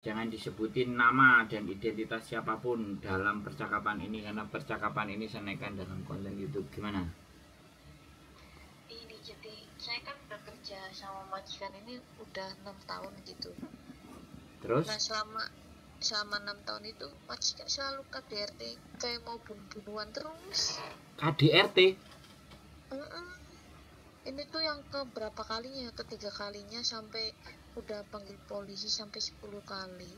Jangan disebutin nama dan identitas siapapun dalam percakapan ini, karena percakapan ini saya naikkan dalam konten YouTube. Gimana? Ini jadi saya kan udah kerja sama majikan ini udah 6 tahun gitu. Terus? Nah selama 6 tahun itu majikan selalu KDRT kayak mau bunuh-bunuhan terus. KDRT? Ini tuh yang keberapa kalinya, ketiga kalinya, sampai udah panggil polisi sampai 10 kali.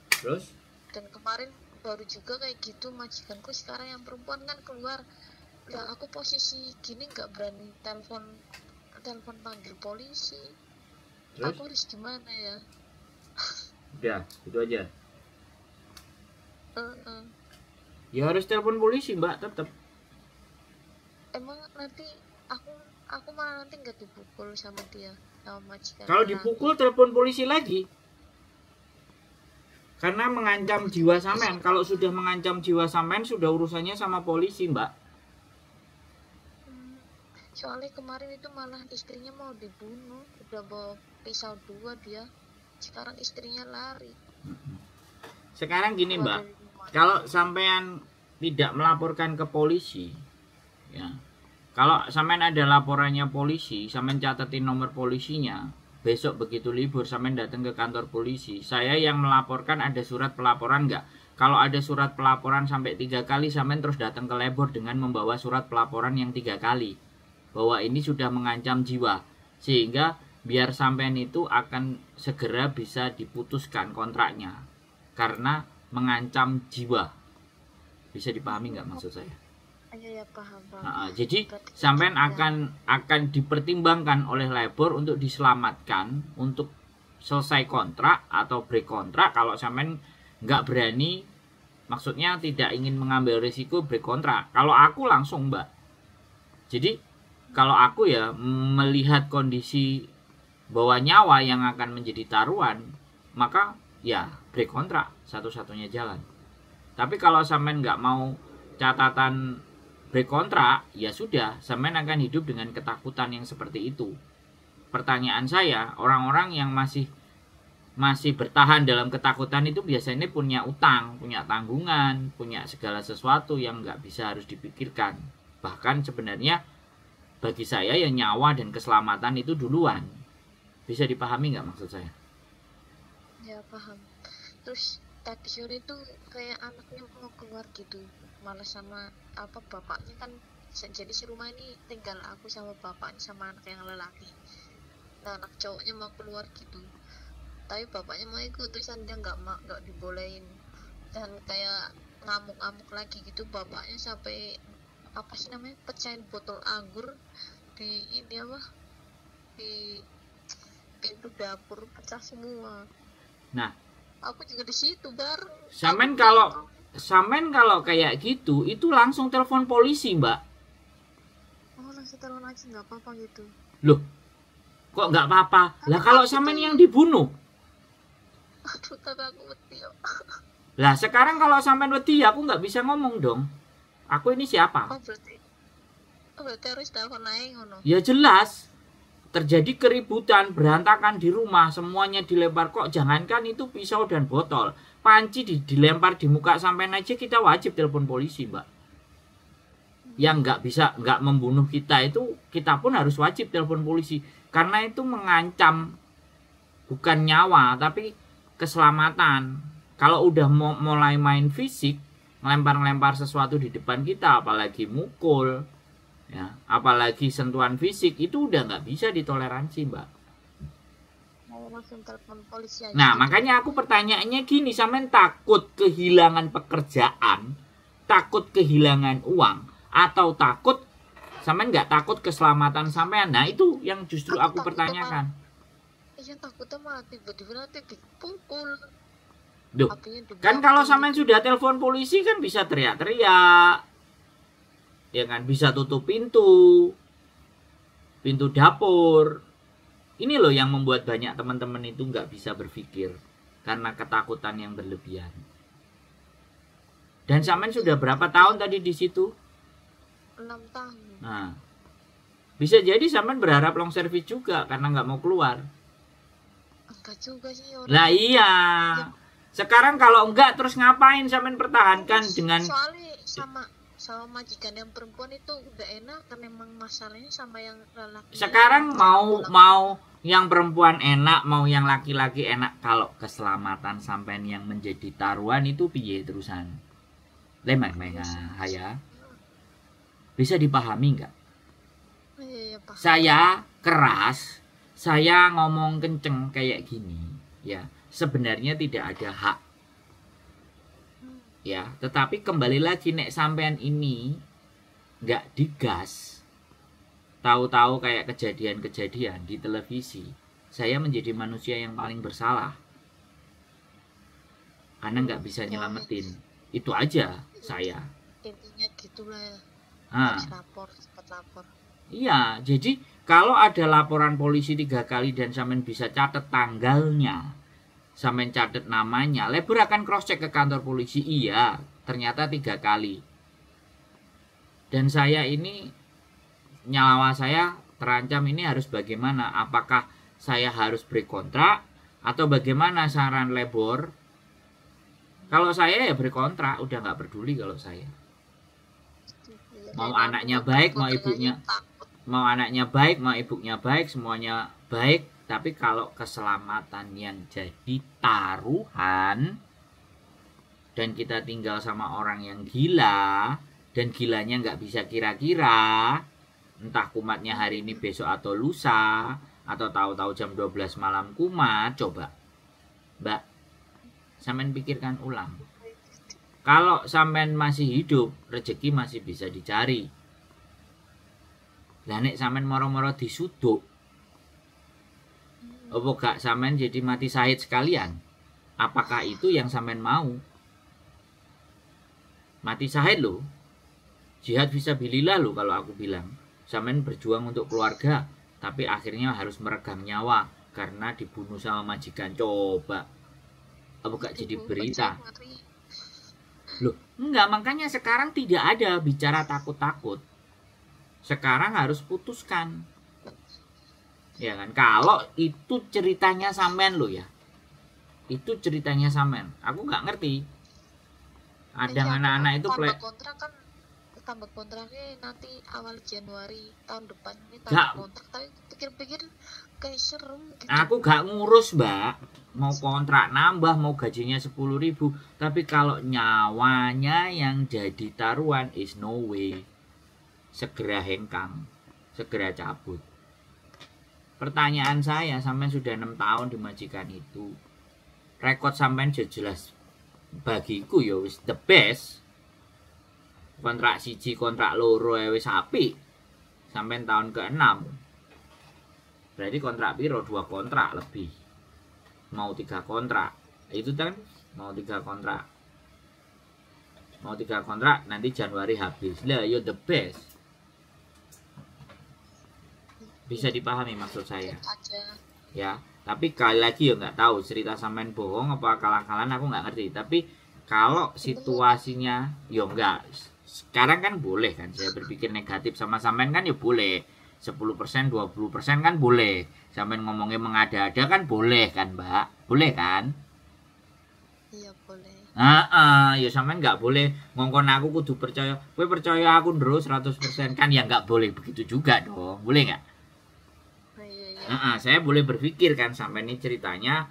Terus? Dan kemarin baru juga kayak gitu majikanku sekarang yang perempuan kan keluar. Ya aku posisi gini nggak berani telepon panggil polisi. Terus? Aku harus gimana ya? Udah, itu aja. Ya harus telepon polisi, Mbak, tetap. Emang nanti aku malah nanti nggak dipukul sama dia, sama majikan. Kalau dipukul telepon polisi lagi. Karena mengancam jiwa sampean. Kalau sudah mengancam jiwa sampean sudah urusannya sama polisi, Mbak. Soalnya kemarin itu malah istrinya mau dibunuh, udah bawa pisau 2 dia. Sekarang istrinya lari. Sekarang gini, Mbak. Kalau sampean tidak melaporkan ke polisi, ya. Kalau sampean ada laporannya polisi, sampean catetin nomor polisinya. Besok begitu libur sampean datang ke kantor polisi. Saya yang melaporkan, ada surat pelaporan enggak? Kalau ada surat pelaporan sampai 3 kali, sampean terus datang ke labor dengan membawa surat pelaporan yang 3 kali. Bahwa ini sudah mengancam jiwa. Sehingga biar sampean itu akan segera bisa diputuskan kontraknya. Karena mengancam jiwa. Bisa dipahami nggak maksud saya? Ya, paham. Jadi sampean akan dipertimbangkan oleh labor untuk diselamatkan, untuk selesai kontrak atau break kontrak. Kalau sampean nggak berani, maksudnya tidak ingin mengambil risiko break kontrak. Kalau aku langsung, Mbak. Jadi kalau aku ya melihat kondisi bahwa nyawa yang akan menjadi taruhan, maka ya break kontrak satu-satunya jalan. Tapi kalau sampean nggak mau catatan break kontrak, ya sudah, sampean akan hidup dengan ketakutan yang seperti itu. Pertanyaan saya, orang-orang yang masih bertahan dalam ketakutan itu biasanya punya utang, punya tanggungan, punya segala sesuatu yang nggak bisa harus dipikirkan. Bahkan sebenarnya bagi saya ya nyawa dan keselamatan itu duluan. Bisa dipahami nggak maksud saya? Ya, paham. Terus tadi sore itu kayak anaknya mau keluar gitu, malah sama bapaknya kan. Jadi serumah ini tinggal aku sama bapaknya sama anak yang lelaki. Nah, anak cowoknya mau keluar gitu, tapi bapaknya mau ikut, terusan dia nggak dibolehin, dan kayak ngamuk-ngamuk lagi gitu. Bapaknya sampai pecahin botol anggur di pintu dapur, pecah semua. Nah, aku juga di situ bareng. Sampean kalau kayak gitu itu langsung telepon polisi, Mbak. Oh, langsung telepon aja nggak apa-apa gitu. Loh, kok nggak apa-apa? Lah kalau sampean yang dibunuh. Aduh, tapi aku wedi. Lah sekarang kalau sampean wedi, aku nggak bisa ngomong dong. Aku ini siapa? Oh, berarti harus telepon aja ngono. Ya jelas. Terjadi keributan, berantakan di rumah, semuanya dilempar. Kok jangankan itu pisau dan botol, panci dilempar di muka sampean aja kita wajib telepon polisi, Mbak. Yang nggak membunuh kita itu, kita pun harus wajib telepon polisi. Karena itu mengancam bukan nyawa, tapi keselamatan. Kalau udah mulai main fisik, ngelempar-ngelempar sesuatu di depan kita, apalagi mukul, ya, apalagi sentuhan fisik, itu udah nggak bisa ditoleransi, Mbak. Nah, makanya aku pertanyaannya gini, sampean takut kehilangan pekerjaan, takut kehilangan uang, atau takut sampean nggak takut keselamatan sampean? Nah, itu yang justru aku pertanyakan. Iya, takutnya malah tiba-tiba nanti dipukul. Duh, kan kalau sampean sudah telepon polisi kan bisa teriak-teriak, ya kan, bisa tutup pintu dapur. Ini loh yang membuat banyak teman-teman itu nggak bisa berpikir karena ketakutan yang berlebihan. Dan sampean sudah berapa tahun tadi di situ? 6 tahun. Nah, bisa jadi sampean berharap long service juga karena nggak mau keluar. Enggak juga sih orang. Lah iya. Sekarang kalau enggak terus ngapain sampean pertahankan dengan soalnya sama majikan yang perempuan itu udah enak kan, emang masalahnya sama yang lelaki. sekarang mau yang perempuan enak, mau yang laki-laki enak, kalau keselamatan sampean yang menjadi taruhan itu piye terusan? Lemah-lemah ya. Bisa dipahami enggak? Iya, paham. Saya keras, saya ngomong kenceng kayak gini, ya. Sebenarnya tidak ada hak. Ya, tetapi kembali lagi nek sampean ini nggak digas, tahu-tahu kayak kejadian-kejadian di televisi, saya menjadi manusia yang paling bersalah karena nggak bisa nyelamatin. Itu aja saya. Intinya gitulah ya. Ah. Harus lapor, cepat lapor. Iya, jadi kalau ada laporan polisi 3 kali dan sampean bisa catat tanggalnya, sampean catat namanya, labor akan cross check ke kantor polisi. Iya, ternyata 3 kali. Dan saya ini, nyawa saya terancam, ini harus bagaimana? Apakah saya harus break kontrak atau bagaimana saran labor? Kalau saya ya break kontrak, udah nggak peduli kalau saya. Mau anaknya baik, mau ibunya, mau anaknya baik, mau ibunya baik, semuanya baik. Tapi kalau keselamatan yang jadi taruhan dan kita tinggal sama orang yang gila dan gilanya nggak bisa kira-kira, entah kumatnya hari ini, besok atau lusa, atau tahu-tahu jam 12 malam kumat, coba Mbak, sampean pikirkan ulang. Kalau sampean masih hidup, rezeki masih bisa dicari. Lah nek sampean moro-moro disuduk, apa gak sampean jadi mati syahid sekalian? Apakah itu yang sampean mau? Mati syahid loh. Jihad fisabilillah loh kalau aku bilang. Sampean berjuang untuk keluarga, tapi akhirnya harus meregang nyawa karena dibunuh sama majikan. Coba. Apa gak jadi berita? Loh, enggak, makanya sekarang tidak ada bicara takut-takut. Sekarang harus putuskan. Ya kan, kalau itu ceritanya sampean lo ya, itu ceritanya sampean, aku nggak ngerti. Ada anak-anak itu tambah kontraknya nanti awal Januari tahun depan ini tambah kontrak, tapi pikir-pikir kayak serem gitu. Aku gak ngurus Mbak, mau kontrak nambah, mau gajinya 10.000, tapi kalau nyawanya yang jadi taruhan is no way. Segera hengkang, segera cabut. Pertanyaan saya, sampean sudah 6 tahun di majikan itu, rekod sampean jelas bagiku ya wis the best. Kontrak siji, kontrak loro wis apik. Sampean tahun ke-6. Berarti kontrak piro? 2 kontrak lebih. Mau 3 kontrak. Itu kan mau 3 kontrak. Mau 3 kontrak nanti Januari habis. Lah you the best. Bisa dipahami maksud saya ya, tapi kali lagi ya nggak tahu cerita sampean bohong apa kalah-kalahan, aku nggak ngerti. Tapi kalau situasinya ya enggak, sekarang kan boleh kan saya berpikir negatif sama sampean kan ya boleh, 10%, 20% kan boleh, sampean ngomongnya mengada-ada kan boleh kan Mbak, boleh kan? Iya boleh. Ya sampean nggak boleh ngongkon aku kudu percaya, gue percaya aku terus 100% kan, ya nggak boleh begitu juga dong, boleh nggak? Saya boleh berpikir kan sampai ini ceritanya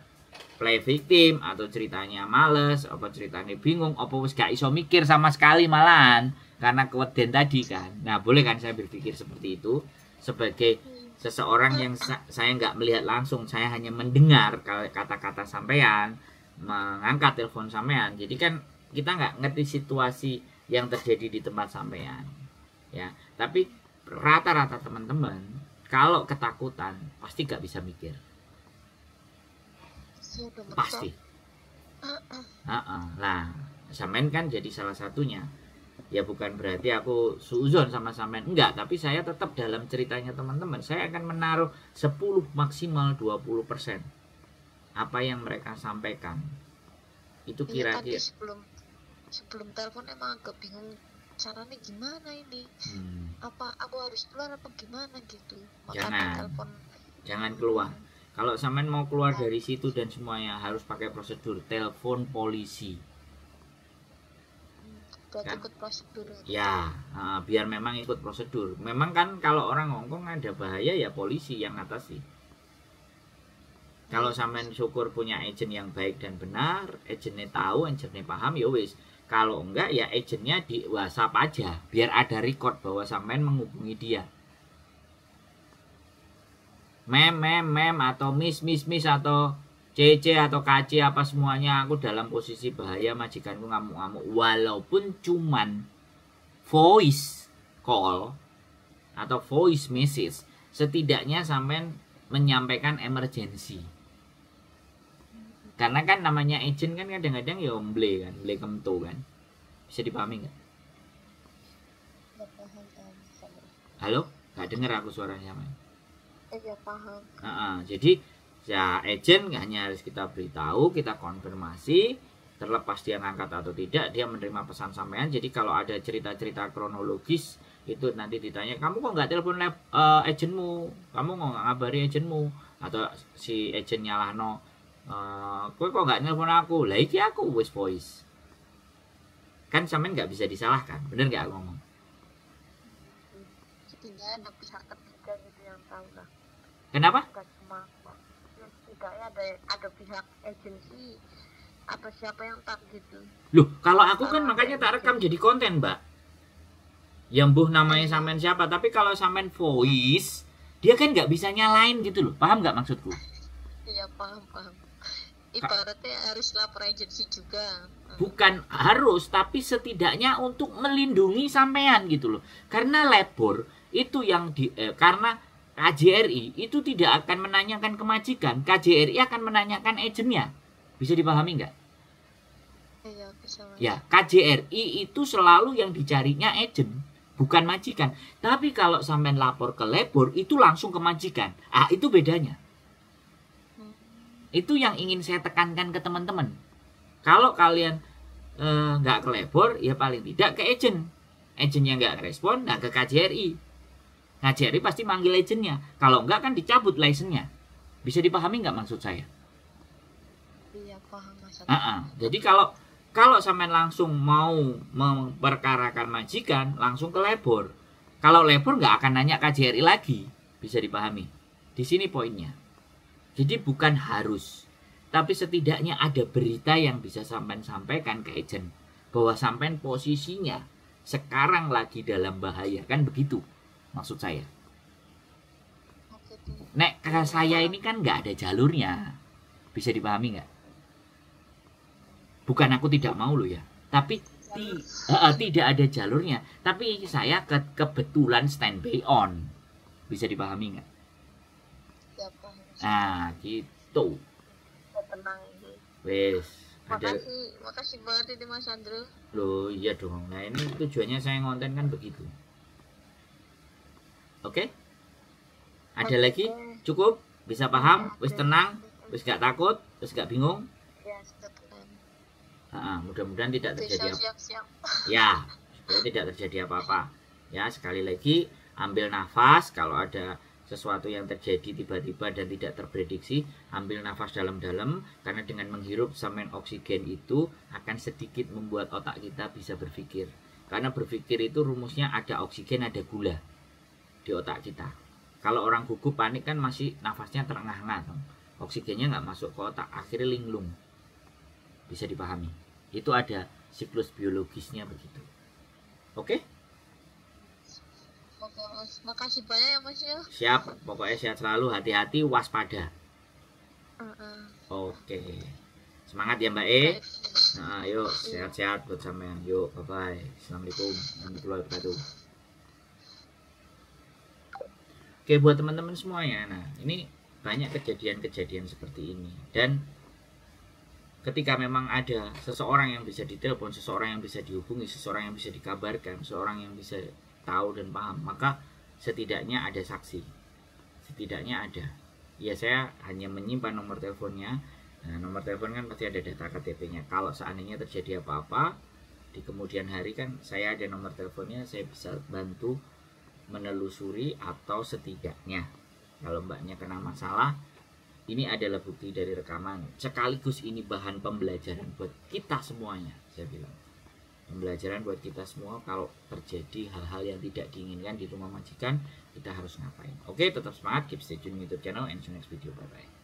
play victim, atau ceritanya males, apa ceritanya bingung, apa wis gak iso mikir sama sekali malahan karena keweden tadi kan. Nah boleh kan saya berpikir seperti itu sebagai seseorang yang saya nggak melihat langsung, saya hanya mendengar kata-kata sampean, mengangkat telepon sampean. Jadi kan kita nggak ngerti situasi yang terjadi di tempat sampean ya. Tapi rata-rata teman-teman kalau ketakutan pasti gak bisa mikir, pasti. Nah, sampean kan jadi salah satunya. Ya bukan berarti aku suuzon sama sampean, enggak. Tapi saya tetap dalam ceritanya teman-teman, saya akan menaruh 10 maksimal 20% apa yang mereka sampaikan. Itu kira-kira. Sebelum telepon emang agak bingung caranya gimana ini, apa aku harus keluar apa gimana gitu. Jangan keluar. Kalau sampean mau keluar dari situ dan semuanya harus pakai prosedur telepon polisi. Buat Kan? ikut prosedur. Ya, biar memang ikut prosedur. Memang kan kalau orang ngongkong ada bahaya ya polisi yang ngatasi. Kalau sampean syukur punya agent yang baik dan benar, agentnya tahu, agentnya paham, ya wis. Kalau enggak ya agentnya di WhatsApp aja, biar ada record bahwa sampean menghubungi dia. Mem atau miss atau CC atau KC apa semuanya, aku dalam posisi bahaya, majikanku ngamuk-ngamuk, walaupun cuman voice call atau voice message, setidaknya sampean menyampaikan emergency. Karena kan namanya agent kan kadang-kadang ya omble kan, omble kemto kan. Bisa dipahami nggak? Nggak paham. Halo? Nggak dengar aku suaranya, Man. Ya paham. Jadi ya agent hanya harus kita beritahu, kita konfirmasi, terlepas dia ngangkat atau tidak, dia menerima pesan sampean. Jadi kalau ada cerita-cerita kronologis itu nanti ditanya, kamu kok nggak telepon agentmu, kamu kok nggak ngabari agentmu, atau si agent nyalahno, kowe kok nggak nelpon aku, lah iki aku wis voice. Kan sampean nggak bisa disalahkan, bener nggak aku ngomong? Setidaknya ada pihak ketiga gitu yang tahu lah. Kenapa? Nggak cuma ya, setidaknya ada pihak agensi atau siapa yang tak gitu. Loh, kalau aku kan makanya tak rekam jadi konten, Mbak. Yang buh namanya sampean siapa, tapi kalau sampean voice, dia kan nggak bisa nyalain gitu loh. Paham nggak maksudku? Iya, paham. Ibaratnya harus lapor agensi juga. Bukan harus, tapi setidaknya untuk melindungi sampean gitu loh. Karena labor itu yang karena KJRI itu tidak akan menanyakan ke majikan, KJRI akan menanyakan agennya. Bisa dipahami nggak? Iya, bisa. Ya, KJRI itu selalu yang dicarinya agen, bukan majikan. Tapi kalau sampean lapor ke labor itu langsung ke majikan. Itu bedanya. Itu yang ingin saya tekankan ke teman-teman. Kalau kalian nggak ke labor, ya paling tidak ke agent. Agentnya nggak respon, nah ke KJRI. KJRI pasti manggil agentnya. Kalau nggak kan dicabut lisensinya. Bisa dipahami nggak maksud saya? Iya, paham maksudnya. Jadi kalau sampean langsung mau memperkarakan majikan, langsung ke labor. Kalau labor nggak akan nanya KJRI lagi. Bisa dipahami. Di sini poinnya. Jadi bukan harus, tapi setidaknya ada berita yang bisa sampean sampaikan ke agent bahwa sampean posisinya sekarang lagi dalam bahaya, kan begitu maksud saya. Nek ke saya ini kan nggak ada jalurnya, bisa dipahami nggak? Bukan aku tidak mau loh ya, tapi tidak ada jalurnya, tapi saya kebetulan standby on, bisa dipahami nggak? Nah, gitu. Tenang. Wes. Makasih banget ini Mas Andrew. Loh, iya dong. Nah, ini tujuannya saya ngonten kan begitu. Oke? Ada lagi? Cukup? Bisa paham? Wes tenang? Wes gak takut? Wes gak bingung? Ya, sudah tenang. Mudah-mudahan tidak terjadi apa. Siap. Ya, supaya tidak terjadi apa-apa. Ya, sekali lagi ambil nafas. Kalau ada sesuatu yang terjadi tiba-tiba dan tidak terprediksi, ambil nafas dalam-dalam, karena dengan menghirup semen oksigen itu akan sedikit membuat otak kita bisa berpikir. Karena berpikir itu rumusnya ada oksigen, ada gula di otak kita. Kalau orang gugup panik kan masih nafasnya terengah-engah, oksigennya nggak masuk ke otak, akhirnya linglung. Bisa dipahami. Itu ada siklus biologisnya begitu. Oke? Oke, Mas. Makasih banyak ya, Mas ya. Siap, pokoknya sehat selalu, hati-hati, waspada. Oke. Semangat ya Mbak E. Yuk, sehat-sehat buat sampean. Yuk, bye-bye. Assalamualaikum warahmatullahi wabarakatuh. Oke, buat teman-teman semuanya. Nah, ini banyak kejadian-kejadian seperti ini. Dan ketika memang ada seseorang yang bisa ditelepon, seseorang yang bisa dihubungi, seseorang yang bisa dikabarkan, seseorang yang bisa tahu dan paham, maka setidaknya ada saksi, setidaknya ada. Ya, saya hanya menyimpan nomor teleponnya. Nah, nomor telepon kan pasti ada data KTP-nya. Kalau seandainya terjadi apa-apa di kemudian hari kan saya ada nomor teleponnya, saya bisa bantu menelusuri, atau setidaknya kalau mbaknya kena masalah ini adalah bukti dari rekaman, sekaligus ini bahan pembelajaran buat kita semuanya. Saya bilang pembelajaran buat kita semua, kalau terjadi hal-hal yang tidak diinginkan di rumah majikan, kita harus ngapain. Oke, tetap semangat, keep stay tune YouTube channel, and see you next video, bye bye.